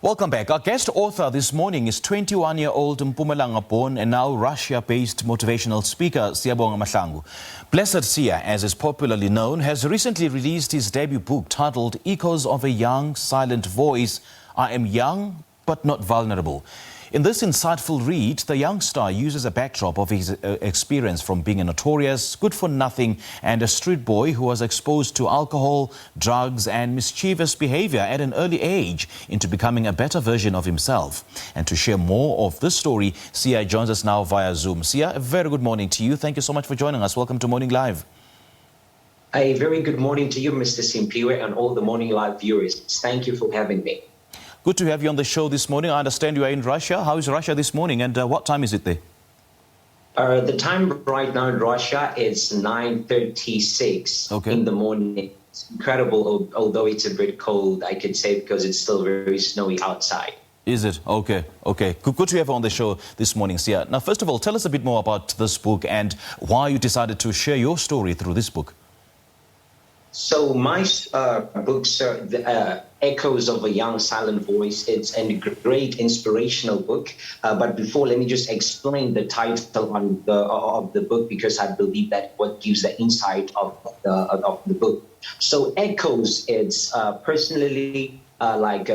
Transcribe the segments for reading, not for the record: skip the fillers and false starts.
Welcome back. Our guest author this morning is 21-year-old Mpumalanga-born and now Russia-based motivational speaker Siyabonga Mahlangu. Blessed Siya, as is popularly known, has recently released his debut book titled Echoes of a Young, Silent Voice. I am young, but not vulnerable. In this insightful read, the youngster uses a backdrop of his experience from being a notorious, good-for-nothing and a street boy who was exposed to alcohol, drugs and mischievous behavior at an early age into becoming a better version of himself. And to share more of this story, Siya joins us now via Zoom. Siya, a very good morning to you. Thank you so much for joining us. Welcome to Morning Live. A very good morning to you, Mr. Simpiwe, and all the Morning Live viewers. Thank you for having me. Good to have you on the show this morning. I understand you are in Russia. How is Russia this morning and what time is it there? The time right now in Russia is 9:36 in the morning. It's incredible, although it's a bit cold, I could say, because it's still very snowy outside. Is it? Okay. Good to have you on the show this morning, Siya. Now, first of all, tell us a bit more about this book and why you decided to share your story through this book. So my book, Echoes of a Young Silent Voice, it's a great inspirational book. But before, let me just explain the title of the book, because I believe that what gives the insight of the book. So Echoes, it's personally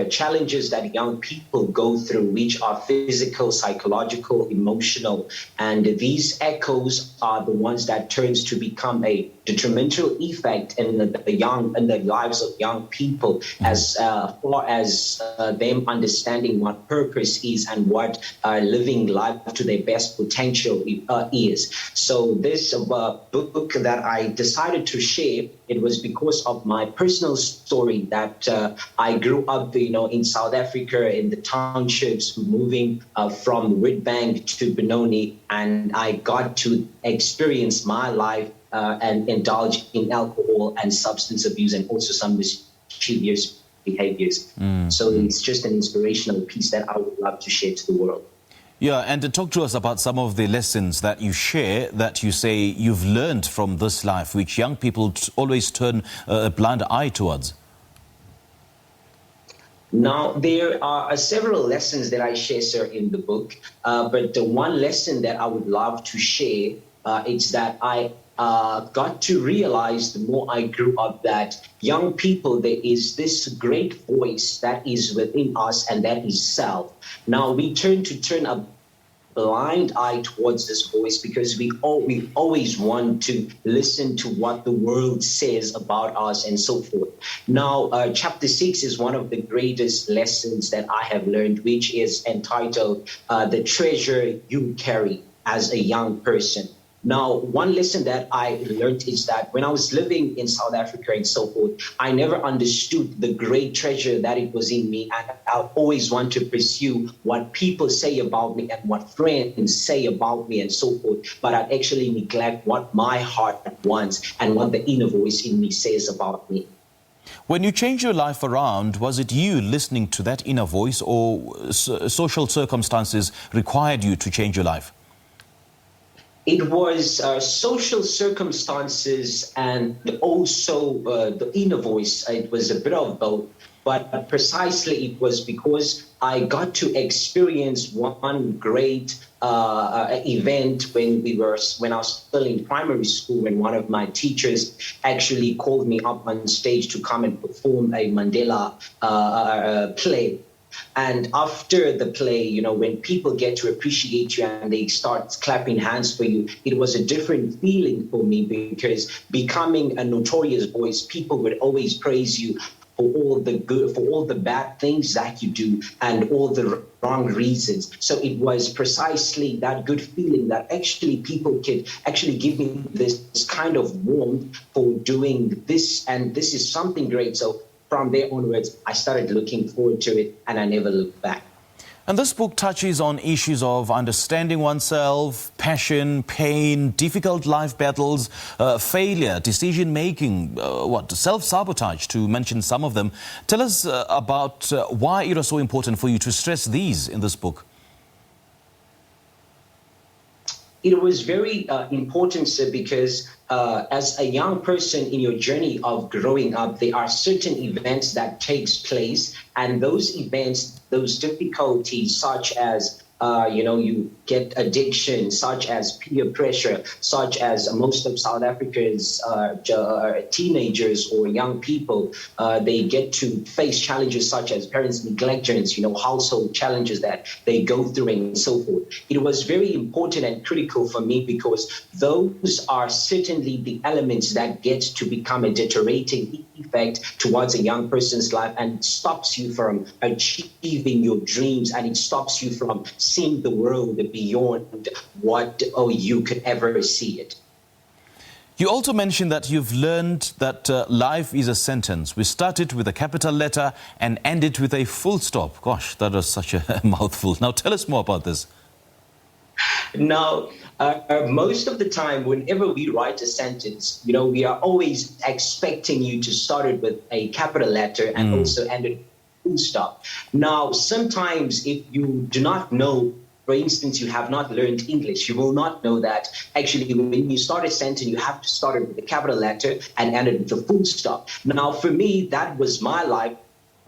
challenges that young people go through, which are physical, psychological, emotional. And these echoes are the ones that turns to become a detrimental effect in the lives of young people, as far as them understanding what purpose is and what living life to their best potential is. So this book that I decided to share, it was because of my personal story that I grew up, in South Africa, in the townships, moving from Witbank to Benoni, and I got to experience my life and indulge in alcohol and substance abuse and also some mischievous behaviors. So it's just an inspirational piece that I would love to share to the world. Yeah, and to talk to us about some of the lessons that you share, that you say you've learned from this life, which young people always turn a blind eye towards. Now, there are several lessons that I share, sir, in the book. But the one lesson that I would love to share is that I got to realize the more I grew up that young people, there is this great voice that is within us, and that is self. Now, we turn a blind eye towards this voice because we always want to listen to what the world says about us and so forth. Now, chapter 6 is one of the greatest lessons that I have learned, which is entitled The Treasure You Carry as a Young Person. Now, one lesson that I learned is that when I was living in South Africa and so forth, I never understood the great treasure that it was in me. And I always want to pursue what people say about me and what friends say about me and so forth. But I actually neglect what my heart wants and what the inner voice in me says about me. When you changed your life around, was it you listening to that inner voice, or social circumstances required you to change your life? It was social circumstances and also the inner voice. It was a bit of both, but precisely it was because I got to experience one great event when I was still in primary school, when one of my teachers actually called me up on stage to come and perform a Mandela play. And after the play, when people get to appreciate you and they start clapping hands for you, it was a different feeling for me, because becoming a notorious voice, people would always praise you for all the good, for all the bad things that you do and all the wrong reasons. So it was precisely that good feeling that actually people could actually give me this kind of warmth for doing this, and this is something great. So from there onwards, I started looking forward to it, and I never looked back. And this book touches on issues of understanding oneself, passion, pain, difficult life battles, failure, decision-making, self-sabotage, to mention some of them. Tell us about why it was so important for you to stress these in this book. It was very important, sir, because as a young person in your journey of growing up, there are certain events that takes place, and those events, those difficulties, such as you get addiction, such as peer pressure, such as most of South Africa's teenagers or young people, they get to face challenges such as parents' negligence, household challenges that they go through and so forth. It was very important and critical for me because those are certainly the elements that get to become a deteriorating effect towards a young person's life and stops you from achieving your dreams, and it stops you from seeing the world beyond what you could ever see it. You also mentioned that you've learned that life is a sentence. We start it with a capital letter and end it with a full stop. Gosh, that was such a mouthful. Now tell us more about this. Now, most of the time, whenever we write a sentence, we are always expecting you to start it with a capital letter and also end it with a full stop. Now, sometimes if you do not know, for instance, you have not learned English, you will not know that actually when you start a sentence, you have to start it with a capital letter and end it with a full stop. Now, for me, that was my life,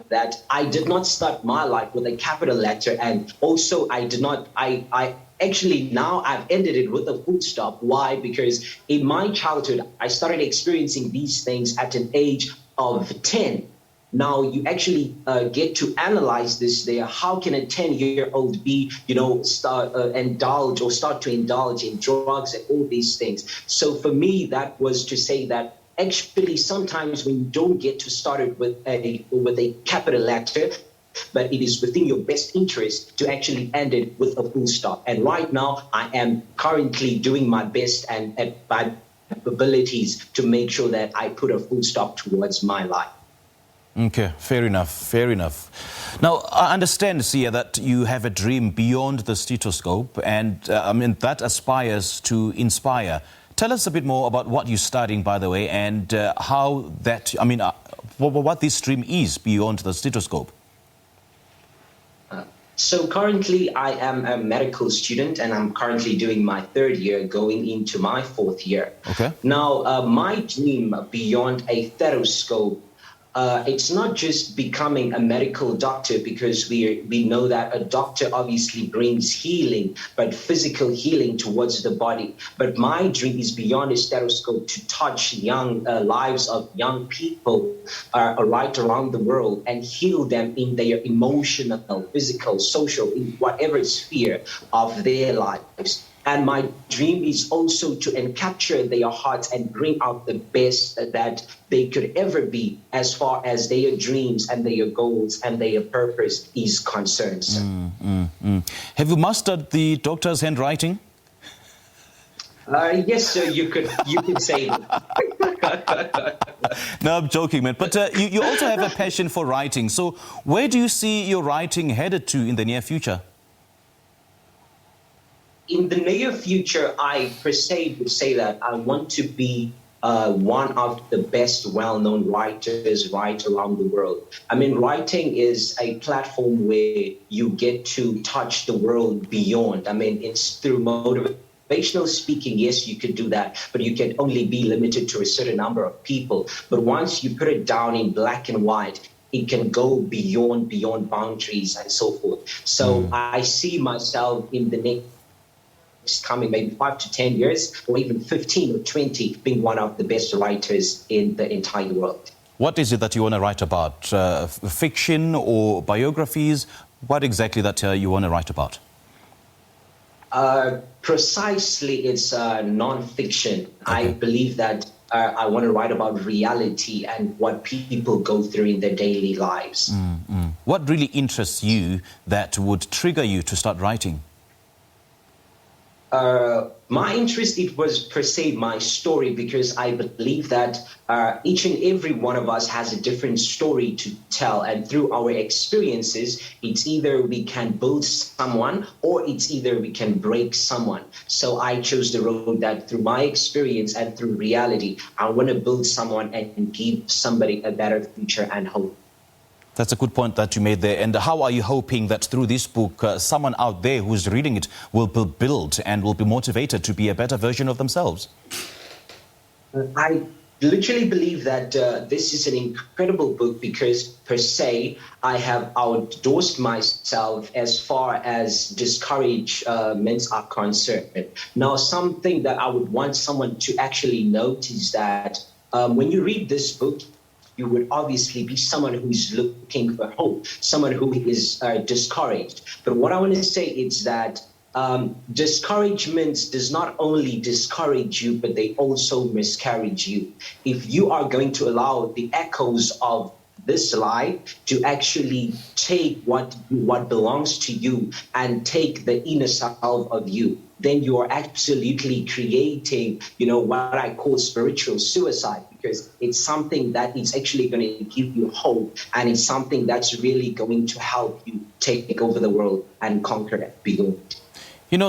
that I did not start my life with a capital letter, and also I actually now I've ended it with a full stop. Why? Because in my childhood, I started experiencing these things at an age of 10. Now you actually get to analyze this there. How can a 10-year-old be, start to indulge in drugs and all these things? So for me, that was to say that actually sometimes when you don't get to start it with a capital letter, but it is within your best interest to actually end it with a full stop. And right now, I am currently doing my best and at my abilities to make sure that I put a full stop towards my life. Okay, fair enough, fair enough. Now, I understand, Siya, that you have a dream beyond the stethoscope, and that aspires to inspire. Tell us a bit more about what you're studying, by the way, and how that, what this dream is beyond the stethoscope. So currently I am a medical student, and I'm currently doing my 3rd year going into my 4th year. Okay. Now, my dream beyond a stethoscope, it's not just becoming a medical doctor, because we know that a doctor obviously brings healing, but physical healing towards the body. But my dream is beyond a stethoscope, to touch young lives of young people right around the world and heal them in their emotional, physical, social, in whatever sphere of their lives. And my dream is also to encapture their hearts and bring out the best that they could ever be as far as their dreams and their goals and their purpose is concerned, sir. Have you mastered the doctor's handwriting? Yes, sir, you could say that. No, I'm joking, man. But you also have a passion for writing. So where do you see your writing headed to in the near future? In the near future, I per se would say that I want to be one of the best well-known writers right around the world. Writing is a platform where you get to touch the world beyond. It's through motivational speaking. Yes, you could do that, but you can only be limited to a certain number of people. But once you put it down in black and white, it can go beyond boundaries and so forth. So I see myself in the next coming maybe 5 to 10 years, or even 15 or 20, being one of the best writers in the entire world. What is it that you want to write about? Fiction or biographies? What exactly that you want to write about? Precisely, it's non-fiction. Okay. I believe that I want to write about reality and what people go through in their daily lives. What really interests you that would trigger you to start writing? My interest, it was per se my story, because I believe that each and every one of us has a different story to tell, and through our experiences, it's either we can build someone or it's either we can break someone. So I chose the road that through my experience and through reality, I want to build someone and give somebody a better future and hope. That's a good point that you made there. And how are you hoping that through this book, someone out there who's reading it will be built and will be motivated to be a better version of themselves? I literally believe that this is an incredible book because, per se, I have outdosed myself as far as discouragements are concerned. Now, something that I would want someone to actually note is that when you read this book, you would obviously be someone who is looking for hope, someone who is discouraged. But what I want to say is that discouragement does not only discourage you, but they also miscarriage you. If you are going to allow the echoes of this lie to actually take what belongs to you and take the inner self of you, then you are absolutely creating, what I call spiritual suicide, because it's something that is actually going to give you hope, and it's something that's really going to help you take over the world and conquer it beyond.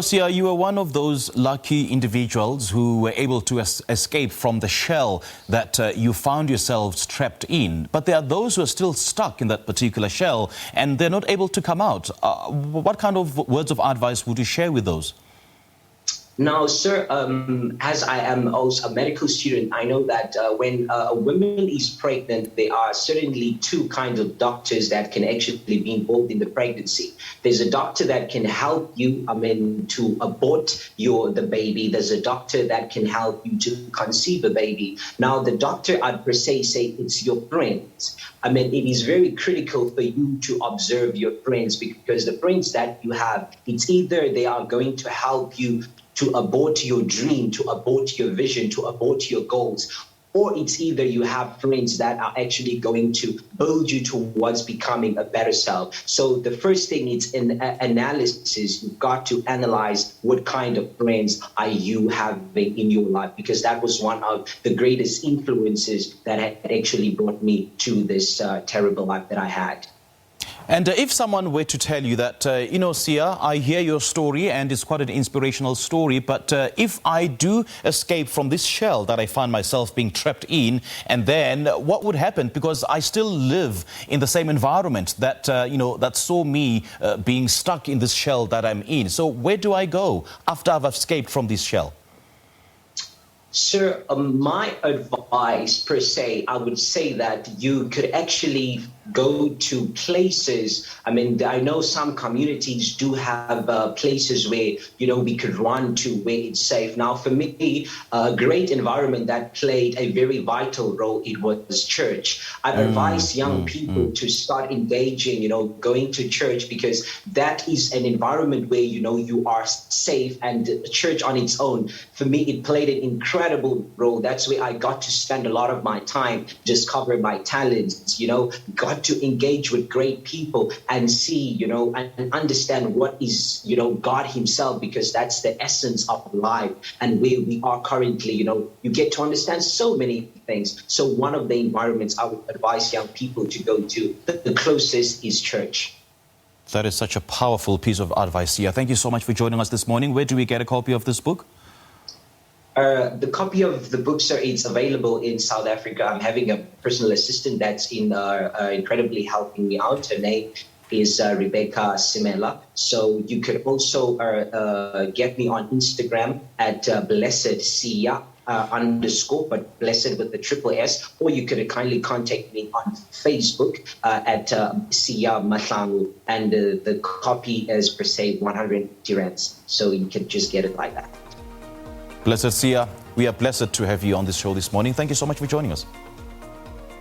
Sia, you were one of those lucky individuals who were able to escape from the shell that you found yourselves trapped in. But there are those who are still stuck in that particular shell and they're not able to come out. What kind of words of advice would you share with those? Now, sir, as I am also a medical student, I know that when a woman is pregnant, there are certainly two kinds of doctors that can actually be involved in the pregnancy. There's a doctor that can help you, to abort the baby. There's a doctor that can help you to conceive a baby. Now, the doctor, I'd per se say it's your friends. It is very critical for you to observe your friends, because the friends that you have, it's either they are going to help you to abort your dream, to abort your vision, to abort your goals, or it's either you have friends that are actually going to build you towards becoming a better self. So the first thing is an analysis. You've got to analyze what kind of friends are you having in your life, because that was one of the greatest influences that had actually brought me to this terrible life that I had. And if someone were to tell you that, Sia, I hear your story and it's quite an inspirational story, but if I do escape from this shell that I find myself being trapped in, and then what would happen? Because I still live in the same environment that, that saw me being stuck in this shell that I'm in. So where do I go after I've escaped from this shell? Sir, my advice per se, I would say that you could actually go to places. I know some communities do have places where, we could run to where it's safe. Now, for me, a great environment that played a very vital role, it was church. I advise young people to start engaging, going to church, because that is an environment where, you are safe, and church on its own, for me, it played an incredible role. That's where I got to spend a lot of my time, discover my talents, got to engage with great people and see, and understand what is, God himself, because that's the essence of life and where we are currently. You get to understand so many things. So one of the environments I would advise young people to go to, the closest is church. That is such a powerful piece of advice, Sia. Thank you so much for joining us this morning. Where do we get a copy of this book? The copy of the book, sir, is available in South Africa. I'm having a personal assistant that's incredibly helping me out. Her name is Rebecca Simela. So you could also get me on Instagram at Blessed Sia _, but Blessed with the triple S, or you could kindly contact me on Facebook at Siyabonga Mahlangu, and the copy is per se 150 rands. So you can just get it like that. Blessed Sia, we are blessed to have you on this show this morning. Thank you so much for joining us.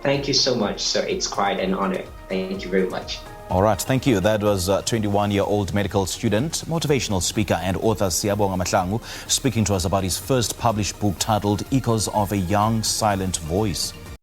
Thank you so much, sir. It's quite an honor. Thank you very much. All right, thank you. That was 21-year-old medical student, motivational speaker and author Siyabonga Mahlangu speaking to us about his first published book titled Echoes of a Young Silent Voice.